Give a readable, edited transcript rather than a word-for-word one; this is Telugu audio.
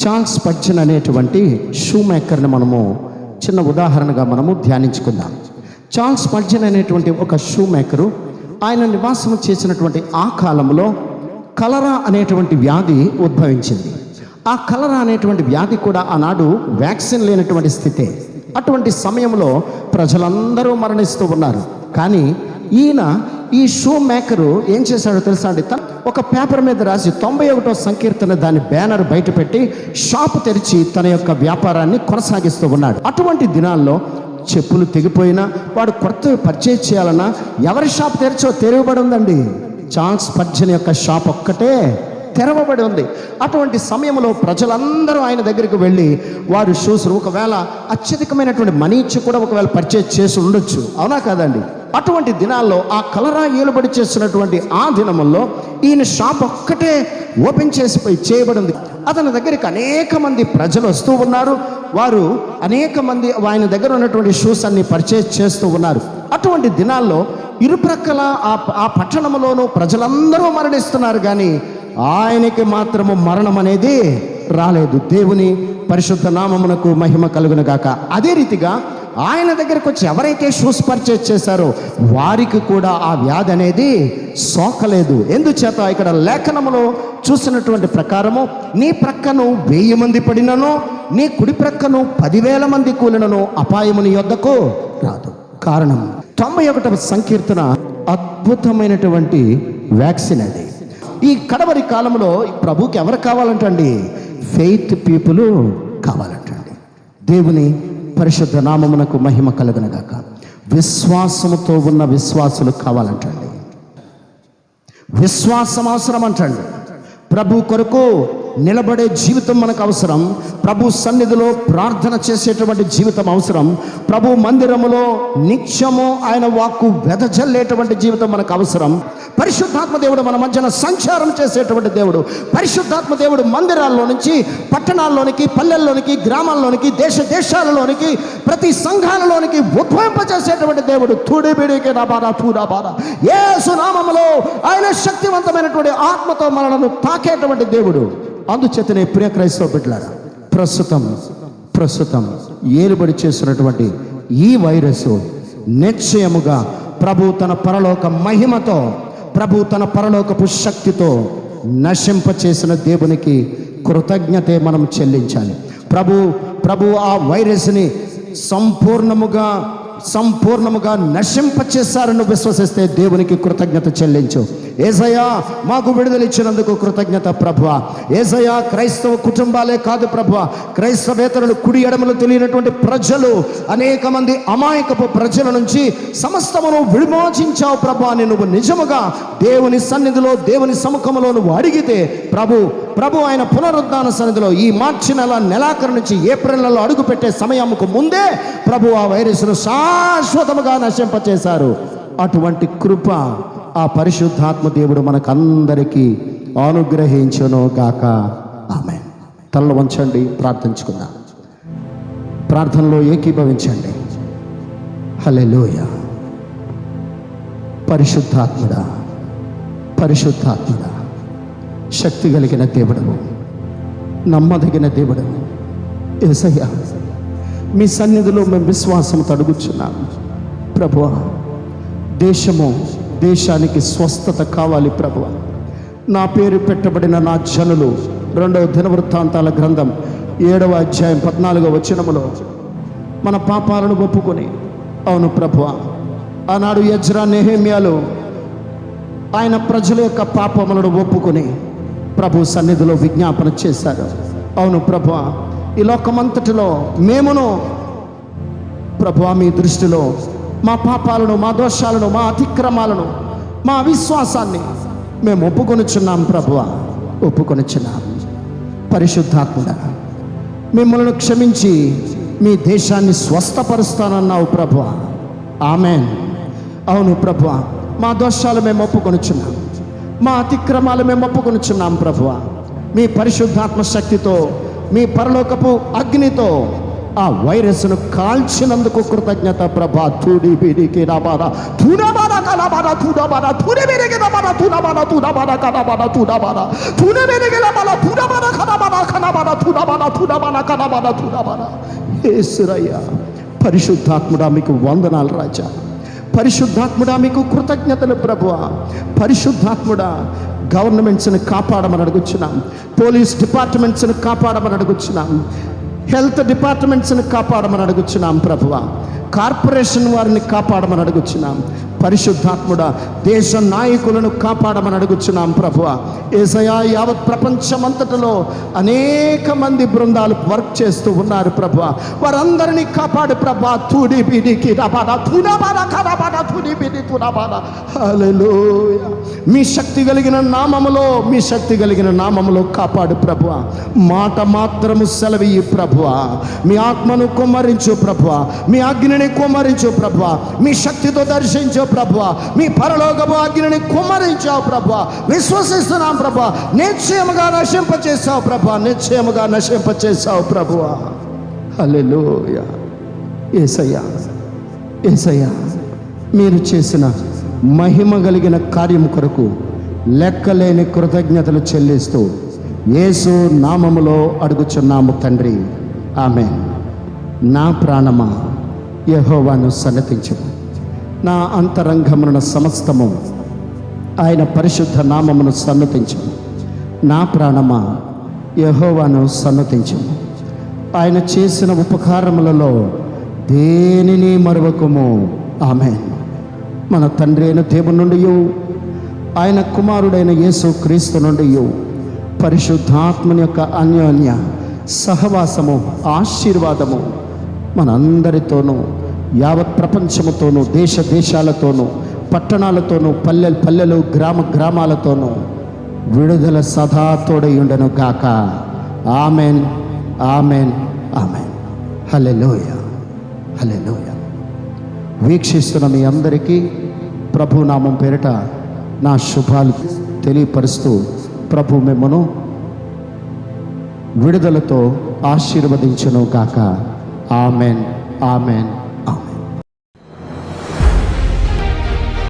చార్ల్స్ స్పర్జన్ అనేటువంటి షూ మేకర్ని మనము చిన్న ఉదాహరణగా మనము ధ్యానించుకుందాం. చార్ల్స్ స్పర్జన్ అనేటువంటి ఒక షూ మేకరు ఆయన నివాసం చేసినటువంటి ఆ కాలంలో కలరా అనేటువంటి వ్యాధి ఉద్భవించింది. ఆ కలరా అనేటువంటి వ్యాధి కూడా ఆనాడు వ్యాక్సిన్ లేనటువంటి స్థితే. అటువంటి సమయంలో ప్రజలందరూ మరణిస్తూ ఉన్నారు. కానీ ఈయన ఈ షూ మేకరు ఏం చేశాడో తెలుసా అండి, ఒక పేపర్ మీద రాసి 91వ సంకీర్తన దాని బ్యానర్ బయట పెట్టి షాపు తెరిచి తన యొక్క వ్యాపారాన్ని కొనసాగిస్తూ ఉన్నాడు. అటువంటి దినాల్లో చెప్పులు తెగిపోయినా వాడు కొత్త పర్చేజ్ చేయాలన్నా ఎవరి షాప్ తెరిచో తెరవబడి ఉందండి. చార్ల్స్ స్పర్జన్ యొక్క షాప్ ఒక్కటే తెరవబడి ఉంది. అటువంటి సమయంలో ప్రజలందరూ ఆయన దగ్గరికి వెళ్ళి వారు షూస్ ఒకవేళ అత్యధికమైనటువంటి మనీ ఇచ్చి కూడా ఒకవేళ పర్చేజ్ చేసి ఉండొచ్చు, అవునా కాదండి. అటువంటి దినాల్లో ఆ కలరా ఏలుబడి చేస్తున్నటువంటి ఆ దినముల్లో ఈయన షాప్ ఒక్కటే ఓపెన్ చేయబడింది. అతని దగ్గరికి అనేక మంది ప్రజలు వస్తూ ఉన్నారు. వారు అనేక మంది ఆయన దగ్గర ఉన్నటువంటి షూస్ అన్ని పర్చేజ్ చేస్తూ ఉన్నారు. అటువంటి దినాల్లో ఇరుప్రక్కల ఆ పట్టణంలోనూ ప్రజలందరూ మరణిస్తున్నారు, కానీ ఆయనకి మాత్రము మరణం అనేది రాలేదు. దేవుని పరిశుద్ధ నామమునకు మహిమ కలుగును గాక. అదే రీతిగా ఆయన దగ్గరకు వచ్చి ఎవరైతే షూస్ పర్చేజ్ చేశారో వారికి కూడా ఆ వ్యాధి అనేది సోకలేదు. ఎందుచేత ఇక్కడ లేఖనములో చూసినటువంటి ప్రకారము నీ ప్రక్కను 1000 మంది పడినను నీ కుడి ప్రక్కను 10,000 మంది కూలినను అపాయము నీ యొద్దకు రాదు. కారణం 91వ సంకీర్తన అద్భుతమైనటువంటి వ్యాక్సిన్ అది. ఈ కడవరి కాలంలో ప్రభుకి ఎవరు కావాలంటండి? Faith people కావాలంటండి. దేవుని పరిశుద్ధ నామమునకు మహిమ కలుగునగాక. విశ్వాసముతో ఉన్న విశ్వాసులు కావాలంటండి. విశ్వాసం అవసరం అంటండి. ప్రభు కొరకు నిలబడే జీవితం మనకు అవసరం. ప్రభు సన్నిధిలో ప్రార్థన చేసేటువంటి జీవితం అవసరం. ప్రభు మందిరములో నిత్యము ఆయన వాక్కు వెదజల్లేటువంటి జీవితం మనకు అవసరం. పరిశుద్ధాత్మ దేవుడు మన మధ్యన సంచారం చేసేటువంటి దేవుడు. పరిశుద్ధాత్మ దేవుడు మందిరాల్లో నుంచి పట్టణాల్లోనికి, పల్లెల్లోనికి, గ్రామాల్లోనికి, దేశాలలోనికి, ప్రతి సంఘాలలోనికి ఉద్భవింపజేసేటువంటి దేవుడు. తుడిబిడికి రాబారా తూరాబారా యేసు నామములో ఆయన శక్తివంతమైనటువంటి ఆత్మతో మనలను తాకేటువంటి దేవుడు. అందుచేతనే ప్రియ క్రైస్తవ బిడ్డలారా, ప్రస్తుతం ఏలుబడి చేస్తున్నటువంటి ఈ వైరస్ నిశ్చయముగా ప్రభు తన పరలోక మహిమతో, ప్రభు తన పరలోకపు శక్తితో నశింపచేసిన దేవునికి కృతజ్ఞతే మనం చెల్లించాలి. ప్రభు ఆ వైరస్ని సంపూర్ణముగా నశింపచేశారని విశ్వసిస్తే దేవునికి కృతజ్ఞత చెల్లించు. యేసయ్యా మాకు విడుదల ఇచ్చినందుకు కృతజ్ఞత ప్రభువా. యేసయ్యా క్రైస్తవ కుటుంబాలే కాదు ప్రభువా, క్రైస్తవేతరులు కుడి ఎడమలు తెలియనటువంటి ప్రజలు, అనేక మంది అమాయకపు ప్రజల నుంచి సమస్తమును విమోచించావు ప్రభువా అని నువ్వు నిజముగా దేవుని సన్నిధిలో, దేవుని సముఖంలో నువ్వు అడిగితే ప్రభు ఆయన పునరుద్ధాన సన్నిధిలో ఈ మార్చి నెలాఖరు నుంచి ఏప్రిల్ నెలలో అడుగు పెట్టే సమయంకు ముందే ప్రభు ఆ వైరస్ను శాశ్వతముగా నశింపచేశారు. అటువంటి కృప ఆ పరిశుద్ధాత్మ దేవుడు మనకందరికీ అనుగ్రహించును గాక. ఆమేన్. తలలు వంచండి, ప్రార్థించుకుందాం. ప్రార్థనలో ఏకీభవించండి. హల్లెలూయా. పరిశుద్ధాత్ముడా, శక్తి కలిగిన దేవుడవు, నమ్మదగిన దేవుడవు యేసయ్యా, మీ సన్నిధిలో మేము విశ్వాసంతో అడుగుచున్నాము ప్రభువా. దేశానికి స్వస్థత కావాలి ప్రభువా. నా పేరు పెట్టబడిన నా జనులు 2వ దినవృత్తాంతాల గ్రంథం 7వ అధ్యాయం 14వ వచనములో మన పాపాలను ఒప్పుకొని, అవును ప్రభువా, ఆనాడు ఎజ్రా, నెహెమ్యాలు ఆయన ప్రజల యొక్క పాపములను ఒప్పుకొని ప్రభు సన్నిధిలో విజ్ఞాపన చేశారు. అవును ప్రభువా, ఈ లోకమంతటిలో మేమును ప్రభువా మీ దృష్టిలో మా పాపాలను, మా దోషాలను, మా అతిక్రమాలను, మా అవిశ్వాసాన్ని మేము ఒప్పుకొనిచున్నాం ప్రభువా, ఒప్పుకొనిచున్నాం. పరిశుద్ధాత్ముడా, మిమ్మల్ని క్షమించి మీ దేశాన్ని స్వస్థపరుస్తానన్నావు ప్రభువా. ఆమేన్. అవును ప్రభువా, మా దోషాలు మేము ఒప్పుకొనిచున్నాం, మా అతిక్రమాలు మేము ఒప్పుకొనిచున్నాం ప్రభువా. మీ పరిశుద్ధాత్మ శక్తితో, మీ పరలోకపు అగ్నితో ఆ వైరస్ను కాల్చినందుకు కృతజ్ఞత ప్రభా. తూడి బిడికి రాబారా తూడబారా కలబారా తూడబారా తూడి బిడికి రాబారా తూడబారా తూడబారా కలబారా తూడబారా తూడి బిడికి రాబారా తూడబారా కలబారా యేసయ్యా, పరిశుద్ధాత్ముడా మీకు వందనాలు రాజా. పరిశుద్ధాత్ముడా మీకు కృతజ్ఞతలు ప్రభువా. పరిశుద్ధాత్ముడా గవర్నమెంట్స్ని కాపాడమని అడుగుచున్నాం, పోలీస్ డిపార్ట్మెంట్స్ని కాపాడమని అడుగుచున్నాం, హెల్త్ డిపార్ట్మెంట్స్ని కాపాడమని అడుగుచున్నాం ప్రభువా. కార్పొరేషన్ వారిని కాపాడమని అడుగుచున్నాం. పరిశుద్ధాత్ముడా దేశ నాయకులను కాపాడమని అడుగుచున్నాం ప్రభువా. యేసయ్యా, యావత్ ప్రపంచమంతటలో అనేక మంది బృందాలు వర్క్ చేస్తూ ఉన్నారు ప్రభువా. వారందరినీ కాపాడు ప్రభువా. హల్లెలూయా. మీ శక్తి కలిగిన నామములో, మీ శక్తి కలిగిన నామములో కాపాడు ప్రభువా. మాట మాత్రము సెలవియ్యి ప్రభువా. మీ ఆత్మను కుమ్మరించు ప్రభువా. మీ అగ్నిని కుమ్మరించు ప్రభువా. మీ శక్తితో దర్శించు ప్రభువా. మీ పరలోకపు అగ్నిని కుమ్మరించావు ప్రభువా. విశ్వసిస్తున్నాం ప్రభువా. నిశ్చయముగా నశింపచేసావు ప్రభువా. నిశ్చయముగా నశింపచేసావు ప్రభువా. హల్లెలూయా. యేసయ్యా, యేసయ్యా, మీరు చేసిన మహిమ కలిగిన కార్యము కొరకు లెక్కలేని కృతజ్ఞతలు చెల్లిస్తూ యేసు నామములో అడుగుచున్నాము తండ్రి, ఆమేన్. నా ప్రాణమా యెహోవాను సన్నతించుము, నా అంతరంగమున సమస్తము ఆయన పరిశుద్ధ నామమును సన్నతించుము. నా ప్రాణమా యెహోవాను సన్నతించుము. ఆయన చేసిన ఉపకారములలో దేనిని మరువకుము. ఆమేన్. మన తండ్రి అయిన దేవుని నుండి, ఆయన కుమారుడైన యేసు క్రీస్తు నుండి పరిశుద్ధాత్మని యొక్క అన్యోన్య సహవాసము, ఆశీర్వాదము మనందరితోనూ, యావత్ ప్రపంచముతోనూ, దేశ దేశాలతోనూ, పట్టణాలతోనూ, పల్లెలు గ్రామాలతోనూ విడుదల సదా తోడై ఉండను గాక. Amen, amen, amen. Hallelujah, hallelujah. వీక్షిస్తున్న మీ అందరికీ ప్రభునామం పేరిట నా శుభాలు తెలియపరుస్తూ ప్రభు మిమ్మను విడుదలతో ఆశీర్వదించును గాక. Amen, amen.